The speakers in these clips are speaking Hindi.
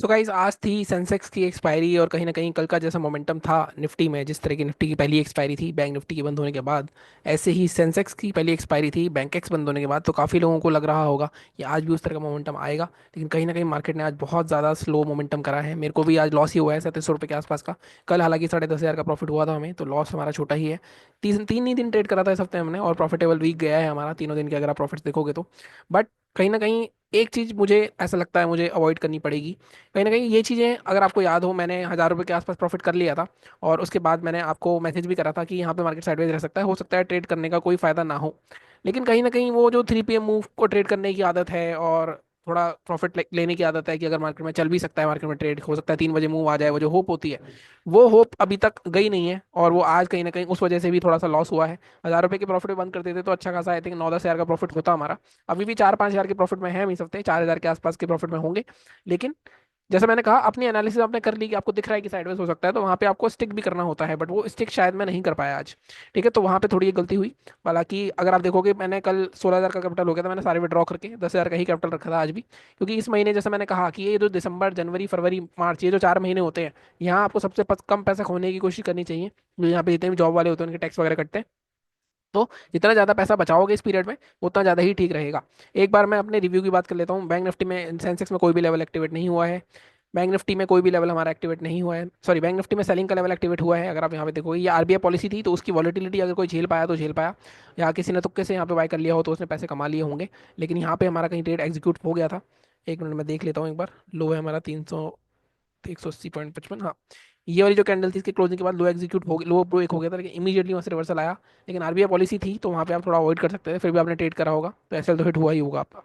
सो गाइस, आज थी सेंसेक्स की एक्सपायरी और कहीं ना कहीं कल का जैसा मोमेंटम था निफ्टी में, जिस तरह की निफ्टी की पहली एक्सपायरी थी बैंक निफ्टी के बंद होने के बाद, ऐसे ही सेंसेक्स की पहली एक्सपायरी थी बैंक एक्स बंद होने के बाद। तो काफ़ी लोगों को लग रहा होगा कि आज भी उस तरह का मोमेंटम आएगा, लेकिन कहीं ना कहीं मार्केट ने आज बहुत ज़्यादा स्लो मोमेंटम करा है। मेरे को भी आज लॉस ही हुआ है 3700 रुपये के आसपास का। कल हालांकि 10,500 का प्रॉफिट हुआ था हमें, तो लॉस हमारा छोटा ही है। तीन तीन ही दिन ट्रेड करा था इस हफ्ते हमने, और प्रॉफिटेबल वीक गया है हमारा तीनों दिन के, अगर आप प्रॉफिट्स देखोगे तो। बट कहीं ना कहीं एक चीज़ मुझे ऐसा लगता है मुझे अवॉइड करनी पड़ेगी। कहीं ना कहीं ये चीज़ें, अगर आपको याद हो, मैंने 1,000 रुपये के आसपास प्रॉफिट कर लिया था, और उसके बाद मैंने आपको मैसेज भी करा था कि यहाँ पे मार्केट साइडवेज रह सकता है, हो सकता है ट्रेड करने का कोई फायदा ना हो। लेकिन कहीं ना कहीं वो जो 3 PM मूव को ट्रेड करने की आदत है, और थोड़ा प्रॉफिट लेने की आदत है कि अगर मार्केट में चल भी सकता है, मार्केट में ट्रेड हो सकता है, 3 बजे मूव आ जाए, वो जो होप होती है, वो होप अभी तक गई नहीं है, और वो आज कहीं ना कहीं उस वजह से भी थोड़ा सा लॉस हुआ है। 1,000 रुपये के प्रॉफिट बंद कर देते तो अच्छा खासा, आई थिंक 9-10 हज़ार का प्रॉफिट होता हमारा। अभी भी 4-5 हज़ार के प्रॉफिट में है हम इस हफ्ते, 4 हज़ार के आसपास के प्रॉफिट में होंगे। लेकिन जैसे मैंने कहा, अपनी एनालिसिस आपने कर ली कि आपको दिख रहा है कि साइडवेज हो सकता है, तो वहां पे आपको स्टिक भी करना होता है, बट वो स्टिक शायद मैं नहीं कर पाया आज। ठीक है, तो वहां पे थोड़ी ये गलती हुई। हालांकि अगर आप देखोगे, मैंने कल 16 हज़ार का कैपिटल हो गया था, मैंने सारे विड्रॉ करके 10 हज़ार का ही कैपिटल रखा था आज भी, क्योंकि इस महीने जैसे मैंने कहा कि ये जो दिसंबर जनवरी फरवरी मार्च, ये जो 4 महीने होते हैं, यहाँ आपको सबसे कम पैसा खोने की कोशिश करनी चाहिए। जो यहाँ पे जितने भी जॉब वाले होते हैं उनके टैक्स वगैरह कटते हैं, तो जितना ज़्यादा पैसा बचाओगे इस पीरियड में, उतना ज़्यादा ही ठीक रहेगा। एक बार मैं अपने रिव्यू की बात कर लेता हूँ। बैंक निफ्टी में, सेंसेक्स में कोई भी लेवल एक्टिवेट नहीं हुआ है। बैंक निफ्टी में कोई भी लेवल हमारा एक्टिवेट नहीं हुआ है। सॉरी, बैंक निफ्टी में सेलिंग का लेवल एक्टिवेट हुआ है। अगर आप यहाँ पे देखोगे, ये आरबीआई पॉलिसी थी, तो उसकी वॉलिटिलिटी अगर कोई झेल पाया तो झेल पाया, या किसी ने तुक्के से यहाँ पे बाय कर लिया हो तो उसने पैसे कमा लिए होंगे। लेकिन यहाँ पे हमारा कहीं ट्रेड एग्जीक्यूट हो गया था। एक मिनट में देख लेता हूँ एक बार। लो है हमारा 180.55। हाँ, ये वाली जो कैंडल थी, इसके क्लोजिंग के बाद लो एग्जीक्यूट हो, लो ब्रेक हो गया था, लेकिन इमीडिएटली वहाँ से रिवर्सल आया। लेकिन आरबीआई पॉलिसी थी, तो वहाँ पे आप थोड़ा अवॉइड कर सकते थे, फिर भी आपने ट्रेड करा होगा, तो एसएल तो हिट हुआ ही होगा आपका।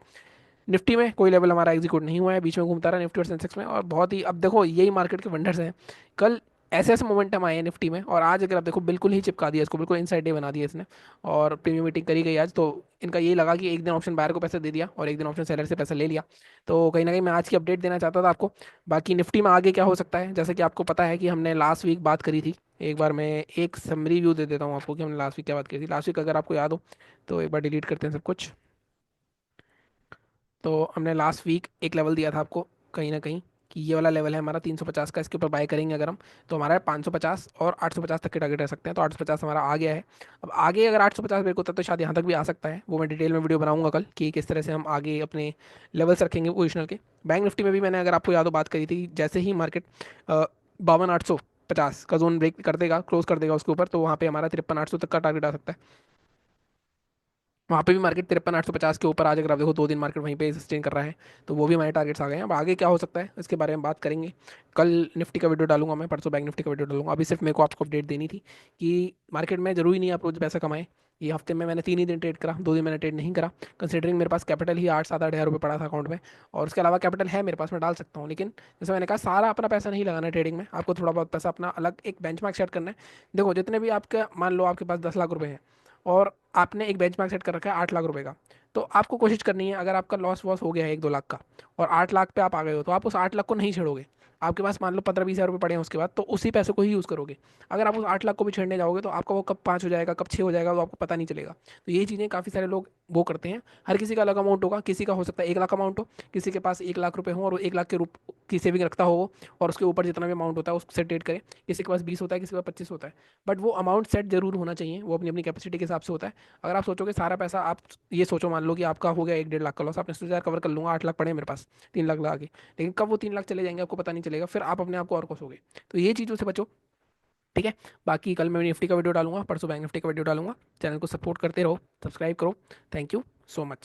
निफ्टी में कोई लेवल हमारा एग्जीक्यूट नहीं हुआ है, बीच में घूमता रहा निफ्टी और सेंसेक्स में। और बहुत ही, अब देखो, यही मार्केट के वंडर्स हैं। कल ऐसे ऐसे मोमेंटम आए हैं निफ्टी में, और आज अगर आप देखो, बिल्कुल ही चिपका दिया इसको, बिल्कुल इनसाइड डे बना दिया इसने। और प्रीमियम मीटिंग करी गई आज, तो इनका यही लगा कि एक दिन ऑप्शन बायर को पैसा दे दिया और एक दिन ऑप्शन सेलर से पैसा ले लिया। तो कहीं ना कहीं मैं आज की अपडेट देना चाहता था आपको। बाकी निफ्टी में आगे क्या हो सकता है, जैसे कि आपको पता है कि हमने लास्ट वीक बात करी थी। एक बार मैं एक समरी व्यू दे देता हूँ आपको कि हमने लास्ट वीक क्या बात करी थी। लास्ट वीक अगर आपको याद हो, तो एक बार डिलीट करते हैं सब कुछ। तो हमने लास्ट वीक एक लेवल दिया था आपको, कहीं ना कहीं, कि ये वाला लेवल है हमारा 350 का, इसके ऊपर बाय करेंगे अगर हम, तो हमारा 550 और 850 तक के टारगेट रह सकते हैं। तो 850 हमारा आ गया है। अब आगे अगर 850 ब्रेक होता है, तो शायद यहाँ तक भी आ सकता है। वो मैं डिटेल में वीडियो बनाऊंगा कल कि किस तरह से हम आगे अपने लेवल्स रखेंगे पोजिशनल के। बैंक निफ्टी में भी मैंने, अगर आपको याद हो, बात करी थी, जैसे ही मार्केट 52,850 का जोन ब्रेक कर देगा, क्लोज कर देगा उसके ऊपर, तो वहाँ पे हमारा 53,800 तक का टारगेट आ सकता है। वहाँ पे भी मार्केट 53,850 के ऊपर आज, अगर आप देखो 2 दिन मार्केट वहीं पे सस्टेन कर रहा है, तो वो भी हमारे टारगेट्स आ गए हैं। अब आगे क्या हो सकता है इसके बारे में बात करेंगे। कल निफ्टी का वीडियो डालूंगा मैं, परसों बैंक निफ्टी का वीडियो डालूंगा। अभी सिर्फ मेरे को आपको अपडेट देनी थी कि मार्केट में जरूरी नहीं है आप रोज पैसा कमाएं। ये हफ्ते में मैंने 3 ही दिन ट्रेड करा, 2 दिन मैंने ट्रेड नहीं करा, कंसिडरिंग मेरे पास कैपिटल ही 8-7-8 हज़ार रुपये पड़ा था अकाउंट में। और उसके अलावा कैपिटल है मेरे पास, मैं डाल सकता हूँ, लेकिन जैसे मैंने कहा, सारा अपना पैसा नहीं लगाना है ट्रेडिंग में। आपको थोड़ा बहुत पैसा अपना अलग एक बेंचमार्क सेट करना है। देखो, जितने भी आपका, मान लो आपके पास 10 लाख रुपए हैं, और आपने एक बेंचमार्क सेट कर रखा है 8 लाख रुपए का, तो आपको कोशिश करनी है, अगर आपका लॉस वॉस हो गया है 1-2 लाख का, और 8 लाख पे आप आ गए हो, तो आप उस 8 लाख को नहीं छेड़ोगे। आपके पास मान लो 15-20 हज़ार रुपये पड़े हैं उसके बाद, तो उसी पैसे को ही यूज़ करोगे। अगर आप उस 8 लाख को भी छेड़ने जाओगे, तो आपका वो कब 5 हो जाएगा, कब 6 हो जाएगा, तो आपको पता नहीं चलेगा। तो यही चीज़ें काफ़ी सारे लोग वो करते हैं। हर किसी का अलग अमाउंट होगा, किसी का हो सकता है 1 लाख अमाउंट हो, किसी के पास 1 लाख रुपए हो और 1 लाख के रूप की सेविंग रखता हो वो, और उसके ऊपर जितना भी अमाउंट होता है उससे ट्रेड करे। किसी के पास 20 होता है, किसी के पास 25 होता है। बट वो अमाउंट सेट जरूर होना चाहिए, वो अपनी अपनी कैपेसिटी के हिसाब से होता है। अगर आप सोचोगे सारा पैसा, आप ये सोचो, मान लो कि आपका हो गया 1-1.5 लाख का लॉस, आपने सोचा यार कवर कर लूंगा, 8 लाख पड़े हैं मेरे पास, 3 लाख लगा के, लेकिन कब वो 3 लाख चले जाएंगे आपको पता नहीं चलेगा, फिर आप अपने आप को और कोसोगे। तो ये चीज़ों से बचो। ठीक है। बाकी कल मैं निफ्टी का वीडियो डालूंगा, परसों बैंक निफ्टी का वीडियो डालूंगा। चैनल को सपोर्ट करते रहो, सब्सक्राइब करो। Thank you so much.